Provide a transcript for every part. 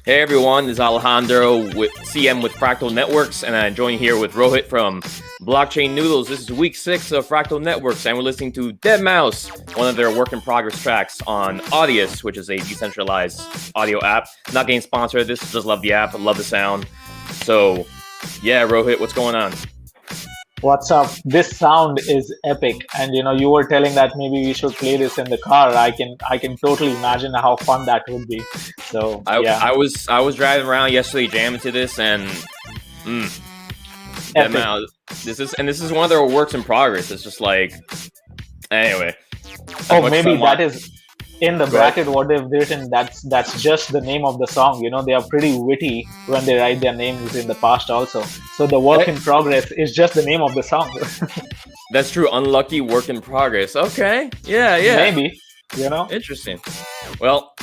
Hey everyone, this is Alejandro with CM with Fractal Networks, and I'm joined here with Rohit from Blockchain Noodles. This is week 6 of Fractal Networks, and we're listening to deadmau5, one of their work in progress tracks on Audius, which is a decentralized audio app. Not getting sponsored. This just love the app, love the sound. So, yeah, Rohit, what's going on? What's up? This sound is epic, and you were telling that maybe we should play this in the car. I can totally imagine how fun that would be. So I, yeah, I was I was driving around yesterday, jamming to this, and epic. deadmau5. This is one of their works in progress. It's just like, anyway, as Oh, much as I maybe want. that is in the Go ahead. bracket what they've written. That's just the name of the song. They are pretty witty when they write their names in the past also. So the work in progress is just the name of the song. That's true. Unlucky work in progress. Okay. Yeah. Maybe, you know. Interesting. Well,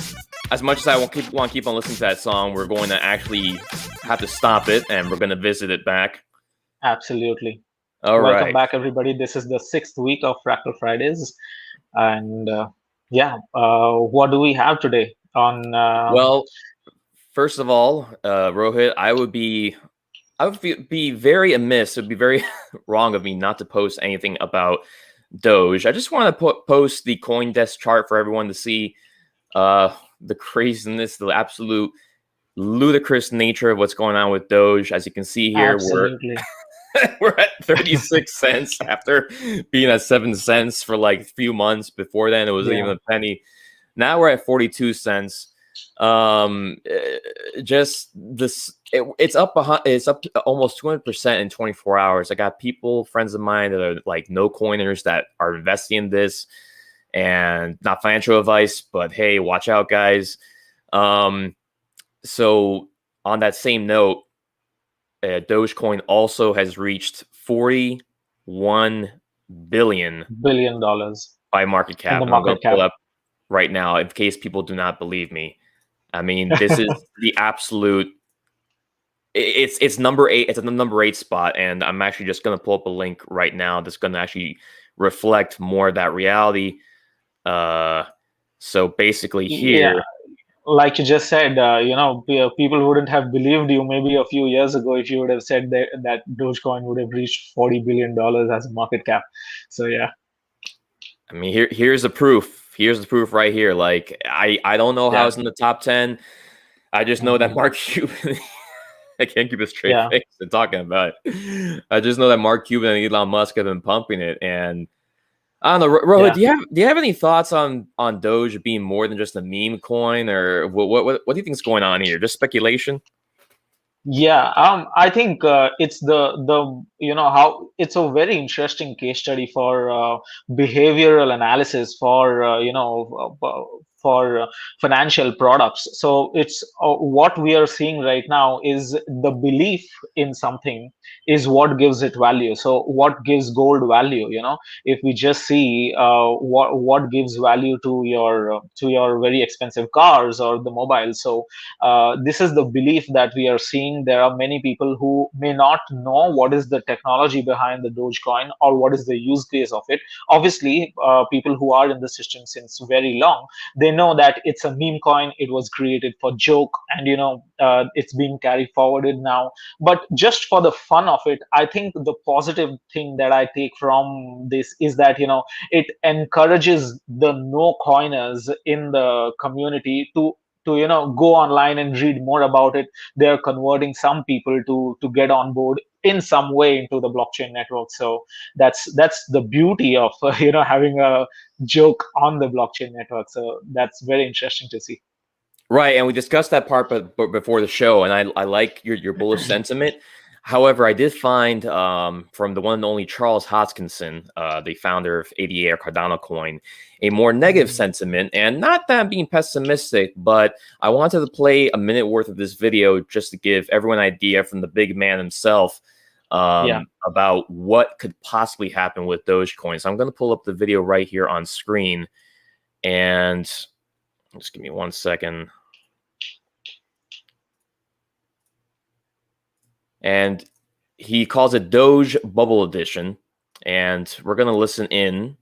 as much as I want to keep on listening to that song, we're going to actually have to stop it, and we're going to visit it back. Absolutely. All Welcome right. back, everybody. This is the sixth week of Fractal Fridays. And yeah, what do we have today on? Well, first of all, Rohit, I would be very amiss. It would be very wrong of me not to post anything about Doge. I just want to post the CoinDesk chart for everyone to see the craziness, the absolute ludicrous nature of what's going on with Doge. As you can see here, Absolutely. we're at 36 cents after being at 7 cents for like a few months. Before then, it was even Yeah. a penny. Now we're at 42 cents. Just this, it's up behind. It's up to almost 200% in 24 hours. I got people, friends of mine that are like no coiners that are investing in this, and not financial advice, but hey, watch out, guys. So on that same note, Dogecoin also has reached 41 billion $1 billion by market in cap, the and I'm going market to pull cap. it up right now in case people do not believe me. I mean, this is the absolute. It's number 8. It's at the number 8 spot, and I'm actually just going to pull up a link right now that's going to actually reflect more of that reality. So basically, Yeah, here, like you just said, people wouldn't have believed you maybe a few years ago if you would have said that Dogecoin would have reached $40 billion as a market cap. So yeah, I mean, here's the proof. Here's the proof right here. Like, I don't know how yeah, it's in the top 10. I just know that mhm, Mark Cuban. I can't keep a straight yeah, face and talking about it. I just know that Mark Cuban and Elon Musk have been pumping it, and I don't know. Rohit, yeah. do you have any thoughts on Doge being more than just a meme coin, or what do you think is going on here? Just speculation? Yeah, I think it's the how it's a very interesting case study for behavioral analysis for for financial products. So it's what we are seeing right now is the belief in something is what gives it value. So what gives gold value? If we just see what gives value to your very expensive cars or the mobile. So this is the belief that we are seeing. There are many people who may not know what is the technology behind the Dogecoin or what is the use case of it. Obviously, people who are in the system since very long, they know that it's a meme coin. It was created for joke, and it's being carried forwarded now. But just for the fun of it, I think the positive thing that I take from this is that it encourages the no coiners in the community to go online and read more about it. They're converting some people to get on board in some way into the blockchain network. So that's the beauty of having a joke on the blockchain network. So that's very interesting to see. Right, and we discussed that part, but before the show, and I like your bullish sentiment. However, I did find from the one and only Charles Hoskinson, the founder of ADA or Cardano Coin, a more negative Mm, sentiment. And not that I'm being pessimistic, but I wanted to play a minute worth of this video just to give everyone an idea from the big man himself yeah. about what could possibly happen with Dogecoin. So I'm going to pull up the video right here on screen, and just give me 1 second. And he calls it Doge Bubble Edition. And we're going to listen in.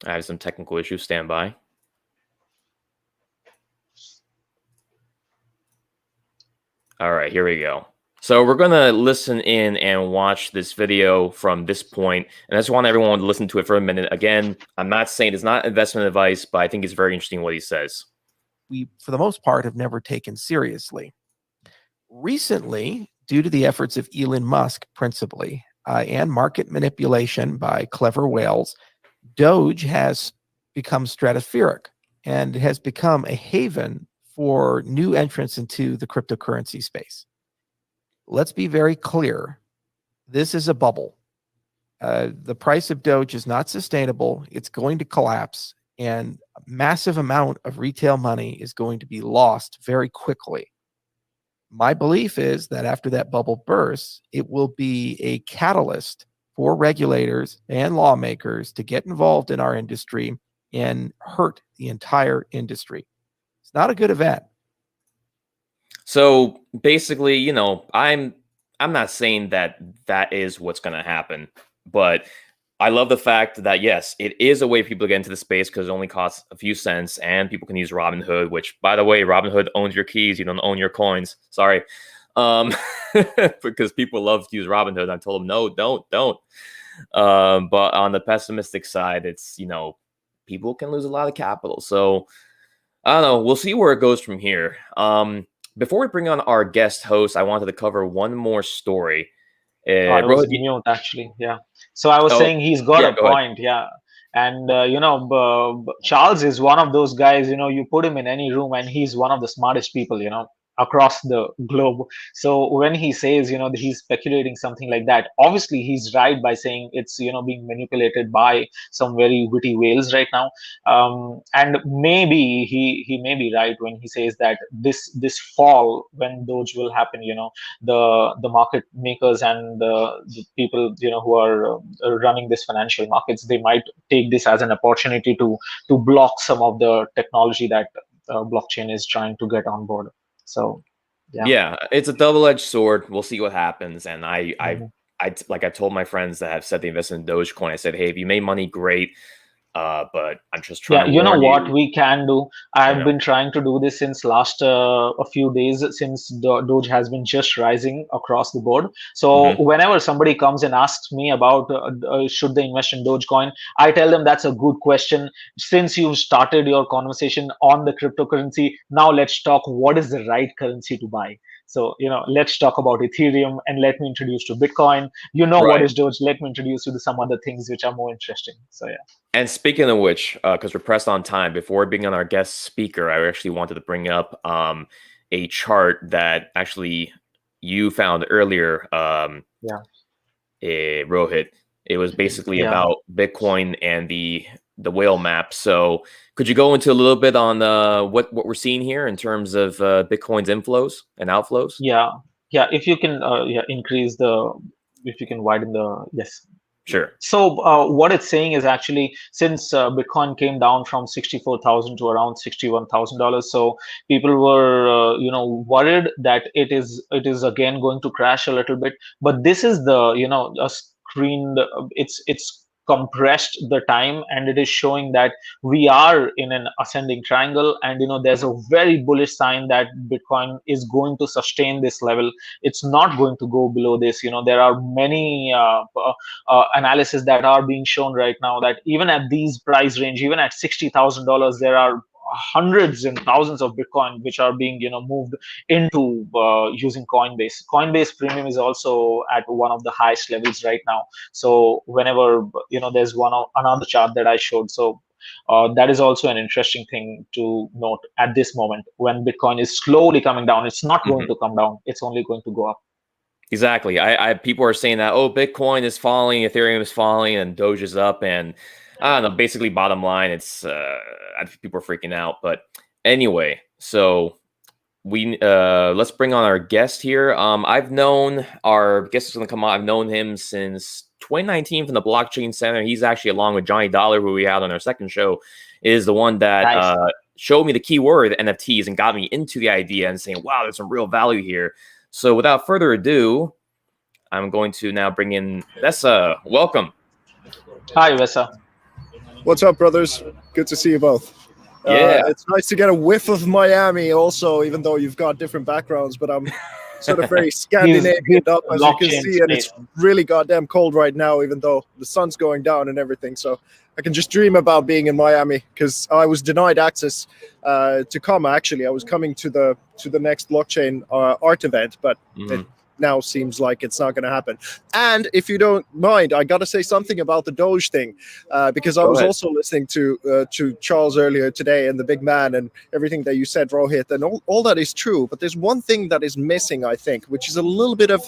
I have some technical issues. Stand by. All right, here we go. So we're going to listen in and watch this video from this point. And I just want everyone to listen to it for a minute. Again, I'm not saying it's not investment advice, but I think it's very interesting what he says. We, for the most part, have never taken seriously. Recently, due to the efforts of Elon Musk principally, and market manipulation by clever whales, Doge has become stratospheric and has become a haven for new entrants into the cryptocurrency space. Let's be very clear. This is a bubble. The price of Doge is not sustainable. It's going to collapse, and a massive amount of retail money is going to be lost very quickly. My belief is that after that bubble bursts, it will be a catalyst for regulators and lawmakers to get involved in our industry and hurt the entire industry. It's not a good event. So basically, you know, I'm not saying that is what's going to happen, but I love the fact that yes, it is a way for people to get into the space because it only costs a few cents, and people can use Robinhood. Which, by the way, Robinhood owns your keys; you don't own your coins. Sorry, because people love to use Robinhood. I told them no, don't. But on the pessimistic side, it's, you know, people can lose a lot of capital. So I don't know. We'll see where it goes from here. Before we bring on our guest host, I wanted to cover one more story. I was mute actually. Yeah. So I was saying he's got a point. Yeah. And, Charles is one of those guys, you put him in any room and he's one of the smartest people, across the globe. So when he says, that he's speculating something like that, obviously he's right by saying it's, being manipulated by some very witty whales right now. And maybe he may be right when he says that this fall, when Doge will happen, the market makers and the people, who are running this financial markets, they might take this as an opportunity to block some of the technology that blockchain is trying to get on board. So, yeah, it's a double-edged sword. We'll see what happens. And I like I told my friends that have said they invested in Dogecoin. I said, hey, if you made money, great. But I'm just trying to you know warn what we can do. I've been trying to do this since last a few days, since Doge has been just rising across the board. So whenever somebody comes and asks me about should they invest in Dogecoin, I tell them that's a good question. Since you've started your conversation on the cryptocurrency, now let's talk what is the right currency to buy. So, let's talk about Ethereum and let me introduce you to Bitcoin. What is Doge? Let me introduce you to some other things which are more interesting. So, yeah. And speaking of which, because we're pressed on time, before being on our guest speaker, I actually wanted to bring up a chart that actually you found earlier, Rohit. It was basically about Bitcoin and the whale map. So could you go into a little bit on what we're seeing here in terms of Bitcoin's inflows and outflows? Yeah. If you can increase if you can widen the, yes. Sure. So what it's saying is actually, since Bitcoin came down from $64,000 to around $61,000, so people were worried that it is again going to crash a little bit. But this is the a screen. It's compressed the time, and it is showing that we are in an ascending triangle, and there's a very bullish sign that Bitcoin is going to sustain this level. It's not going to go below this. There are many analysis that are being shown right now that even at these price range, even at $60,000, there are hundreds and thousands of Bitcoin which are being moved into using Coinbase. Coinbase premium is also at one of the highest levels right now. So whenever there's another chart that I showed, so that is also an interesting thing to note at this moment when Bitcoin is slowly coming down. It's not going to come down, it's only going to go up. Exactly. People are saying that, Bitcoin is falling, Ethereum is falling, and Doge is up, and I don't know. Basically, bottom line, it's people are freaking out. But anyway, so we let's bring on our guest here. I've known our guest is going to come on. I've known him since 2019 from the Blockchain Center. He's actually, along with Johnny Dollar, who we had on our second show, is the one that showed me the keyword NFTs and got me into the idea and saying, wow, there's some real value here. So without further ado, I'm going to now bring in Vesa. Welcome. Hi, Vesa. What's up, brothers? Good to see you both. Yeah. It's nice to get a whiff of Miami also, even though you've got different backgrounds, but I'm sort of very He's Scandinavian up, as you can blockchain see, and it's space. really goddamn cold right now, even though the sun's going down and everything. So I can just dream about being in Miami, because I was denied access to come. Actually, I was coming to the next blockchain art event, but it now seems like it's not going to happen. And if you don't mind, I got to say something about the Doge thing, because I was also listening to Charles earlier today and the big man and everything that you said, Rohit, and all that is true. But there's one thing that is missing, I think, which is a little bit of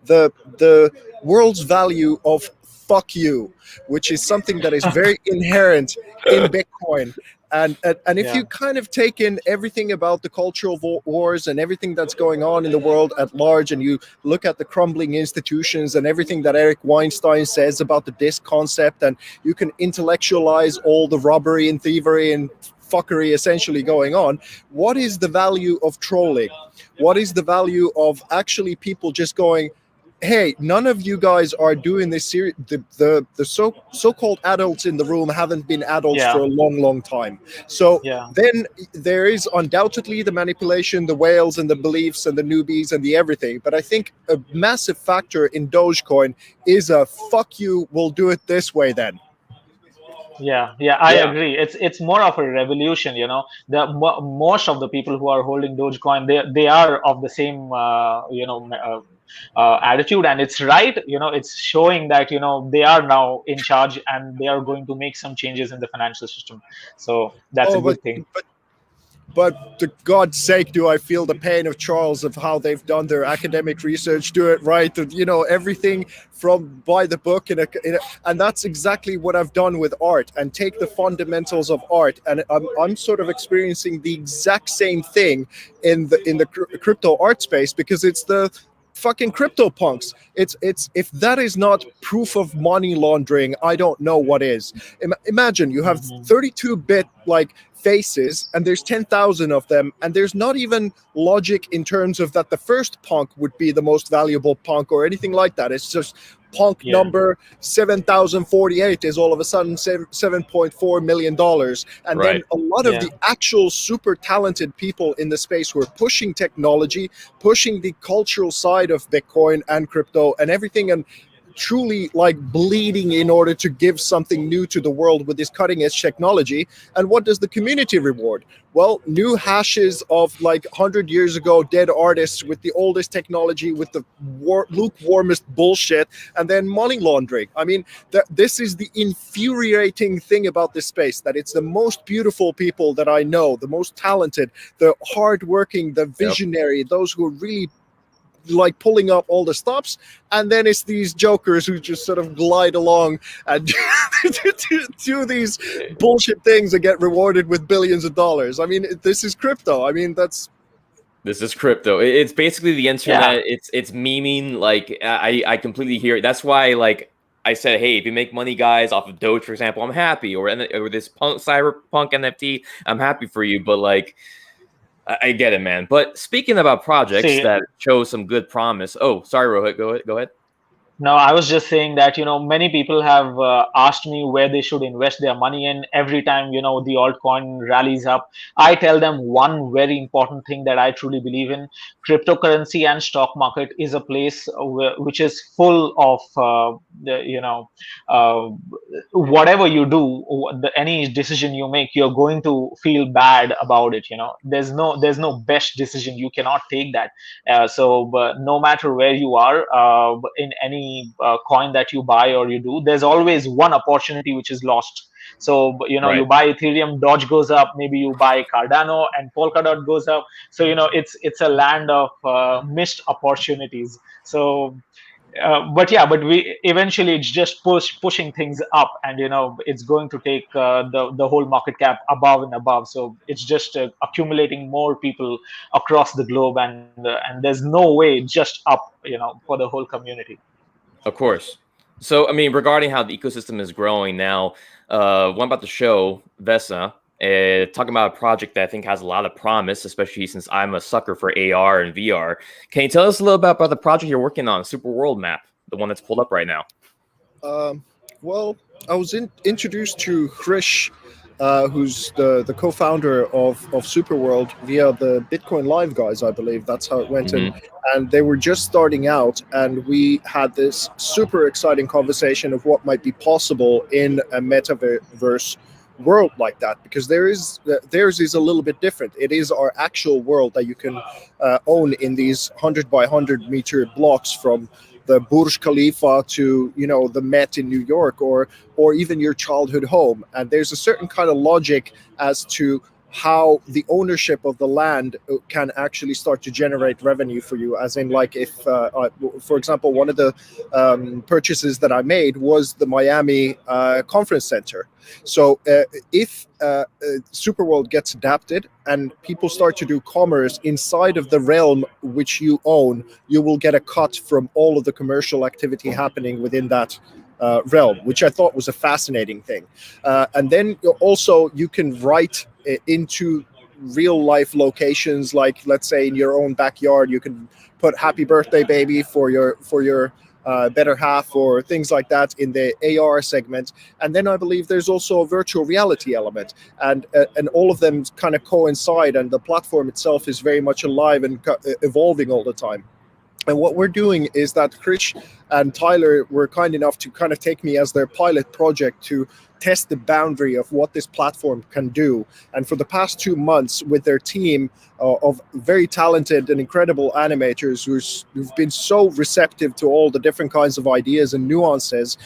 the world's value of fuck you, which is something that is very inherent in Bitcoin. And if you kind of take in everything about the cultural wars and everything that's going on in the world at large, and you look at the crumbling institutions and everything that Eric Weinstein says about the DISC concept, and you can intellectualize all the robbery and thievery and fuckery essentially going on, what is the value of trolling? What is the value of actually people just going, hey, none of you guys are doing this serious. The so-called adults in the room haven't been adults for a long time. So then there is undoubtedly the manipulation, the whales and the beliefs and the newbies and the everything. But I think a massive factor in Dogecoin is a fuck you, we'll do it this way then. I agree. It's more of a revolution, you know. Most of the people who are holding Dogecoin, they are of the same attitude, and it's right. You know, it's showing that, you know, they are now in charge and they are going to make some changes in the financial system. So that's a good thing. But to God's sake, do I feel the pain of Charles of how they've done their academic research, do it right, you know, everything from by the book, and that's exactly what I've done with art, and take the fundamentals of art, and I'm sort of experiencing the exact same thing in the crypto art space, because it's the fucking crypto punks. It's if that is not proof of money laundering, I don't know what is. Imagine you have 32-bit like faces, and there's 10,000 of them, and there's not even logic in terms of that the first punk would be the most valuable punk or anything like that. It's just punk number 7,048 is all of a sudden $7.4 million. And then a lot of the actual super talented people in the space who are pushing technology, pushing the cultural side of Bitcoin and crypto and everything, and truly like bleeding in order to give something new to the world with this cutting edge technology. And what does the community reward? Well, new hashes of like 100 years ago dead artists with the oldest technology, with the lukewarmest bullshit, and then money laundering. I mean, this is the infuriating thing about this space, that it's the most beautiful people that I know, the most talented, the hardworking, the visionary, those who are really like pulling up all the stops, and then it's these jokers who just sort of glide along and do these bullshit things and get rewarded with billions of dollars. I mean, this is crypto. I mean, this is crypto. It's basically the internet. It's memeing. Like I completely hear it. That's why, like I said, hey, if you make money, guys, off of Doge, for example, I'm happy. Or this cyberpunk NFT, I'm happy for you. But like, I get it, man. But speaking about projects that show some good promise. Oh, sorry, Rohit. Go ahead. No, I was just saying that, you know, many people have asked me where they should invest their money in. Every time, you know, the altcoin rallies up, I tell them one very important thing that I truly believe in. Cryptocurrency and stock market is a place which is full of, whatever you do, any decision you make, you're going to feel bad about it. You know, there's no best decision. You cannot take that. But no matter where you are, in any coin that you buy or you do, there's always one opportunity which is lost. So, you know, you buy Ethereum, Doge goes up, maybe you buy Cardano and Polkadot goes up. So, you know, it's a land of missed opportunities. So, but we eventually, it's just pushing things up, and you know, it's going to take the whole market cap above and above. So it's just accumulating more people across the globe, and there's no way just up, you know, for the whole community. Of course. So, I mean, regarding how the ecosystem is growing now, one about the show, Vesa, talking about a project that I think has a lot of promise, especially since I'm a sucker for AR and VR. Can you tell us a little bit about the project you're working on, Super World Map, the one that's pulled up right now? Well, I was introduced to Krish who's the co-founder of Superworld via the Bitcoin Live guys, I believe that's how it went. And they were just starting out, and we had this super exciting conversation of what might be possible in a metaverse world like that, because theirs is a little bit different. It is our actual world that you can own in these 100 by 100 meter blocks, from the Burj Khalifa to the Met in New York, or even your childhood home. And there's a certain kind of logic as to how the ownership of the land can actually start to generate revenue for you. As in, like, if for example, one of the purchases that I made was the Miami Conference Center. So if Superworld gets adapted and people start to do commerce inside of the realm which you own, you will get a cut from all of the commercial activity happening within that realm, which I thought was a fascinating thing. And then also you can write into real life locations, like, let's say, in your own backyard, you can put "Happy Birthday, baby" for your better half, or things like that in the AR segment. And then I believe there's also a virtual reality element, and all of them kind of coincide, and the platform itself is very much alive and evolving all the time. And what we're doing is that Krish and Tyler were kind enough to kind of take me as their pilot project to test the boundary of what this platform can do. And for the past 2 months, with their team of very talented and incredible animators who've been so receptive to all the different kinds of ideas and nuances,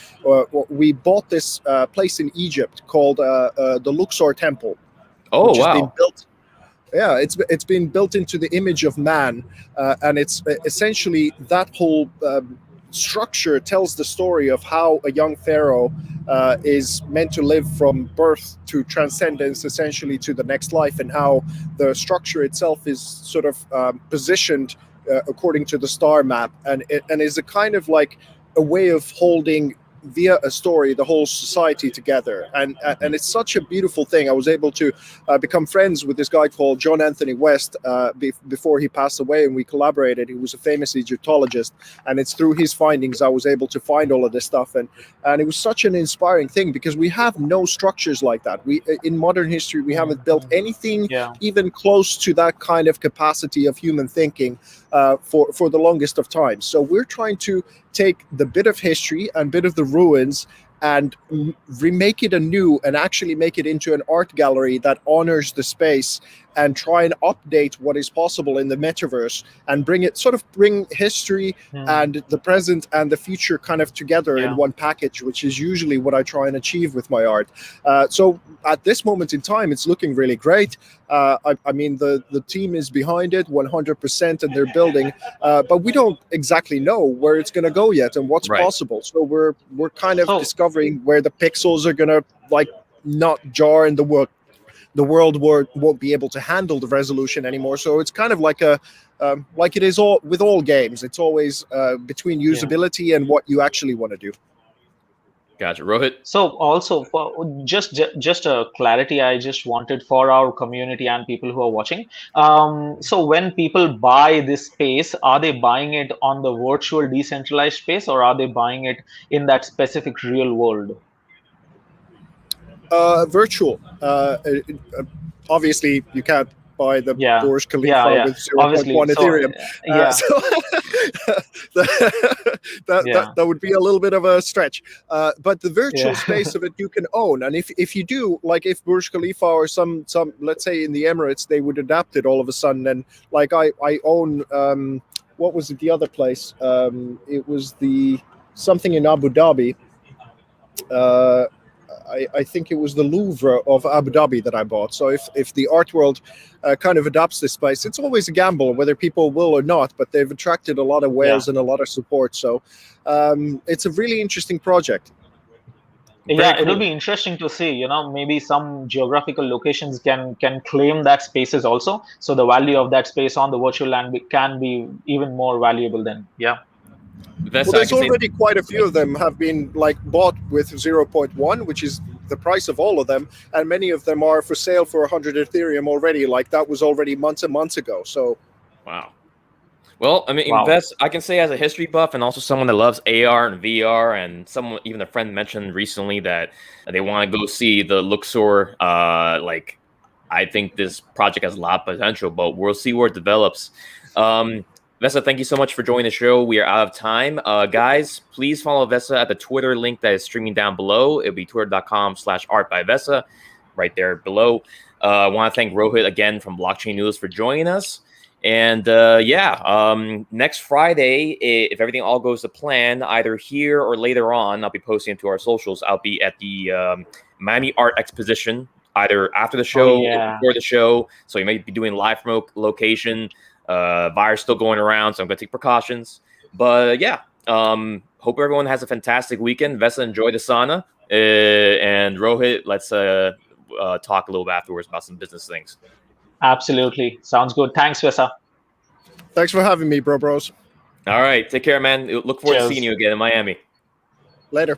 we bought this place in Egypt called the Luxor Temple, which has been built. Yeah, it's been built into the image of man, and it's essentially that whole structure tells the story of how a young pharaoh is meant to live from birth to transcendence, essentially to the next life, and how the structure itself is sort of positioned according to the star map, and is a kind of like a way of holding, via a story, the whole society together. And it's such a beautiful thing. I was able to become friends with this guy called John Anthony West before he passed away, and we collaborated. He was a famous Egyptologist, and it's through his findings I was able to find all of this stuff. And it was such an inspiring thing, because we have no structures like that. We, in modern history, we haven't built anything even close to that kind of capacity of human thinking for the longest of time. So we're trying to take the bit of history and bit of the ruins and remake it anew, and actually make it into an art gallery that honors the space, and try and update what is possible in the metaverse, and bring history and the present and the future kind of together in one package, which is usually what I try and achieve with my art. So at this moment in time, it's looking really great. I mean, the team is behind it 100%, and they're building, but we don't exactly know where it's going to go yet and what's possible. So we're kind of discovering where the pixels are going to, like, not jar in the world. The world won't be able to handle the resolution anymore. So it's kind of like like it is all with all games. It's always between usability and what you actually want to do. Gotcha. Rohit? So also, for just a clarity, I just wanted for our community and people who are watching. So when people buy this space, are they buying it on the virtual decentralized space, or are they buying it in that specific real world? Virtual. Obviously, you can't buy the Burj Khalifa with 0.1 Ethereum. That would be a little bit of a stretch. But the virtual space of it you can own. And if you do, like, if Burj Khalifa or some let's say in the Emirates, they would adapt it all of a sudden. And like I own, what was it, the other place? It was something in Abu Dhabi. I think it was the Louvre of Abu Dhabi that I bought. So if the art world kind of adopts this space, it's always a gamble whether people will or not, but they've attracted a lot of whales and a lot of support. So it's a really interesting project. It'll be interesting to see, maybe some geographical locations can claim that spaces also. So the value of that space on the virtual land can be even more valuable then. There's already quite a few of them have been like bought with 0.1, which is the price of all of them, and many of them are for sale for 100 Ethereum already. Like that was already months and months ago. So, wow. Well, I mean, Wow. invest. I can say as a history buff and also someone that loves AR and VR, and someone even a friend mentioned recently that they want to go see the Luxor. Like, I think this project has a lot of potential, but we'll see where it develops. Vesa, thank you so much for joining the show. We are out of time. Guys, please follow Vesa at the Twitter link that is streaming down below. It'll be twitter.com/artbyvesa right there below. I want to thank Rohit again from Blockchain News for joining us. And next Friday, if everything all goes to plan, either here or later on, I'll be posting to our socials. I'll be at the Miami Art Exposition, either after the show or before the show. So you might be doing live from location. Virus still going around, so I'm going to take precautions. But hope everyone has a fantastic weekend. Vesa, enjoy the sauna. And Rohit, let's talk a little bit afterwards about some business things. Absolutely. Sounds good. Thanks, Vesa. Thanks for having me, bros. All right. Take care, man. Look forward to seeing you again in Miami. Later.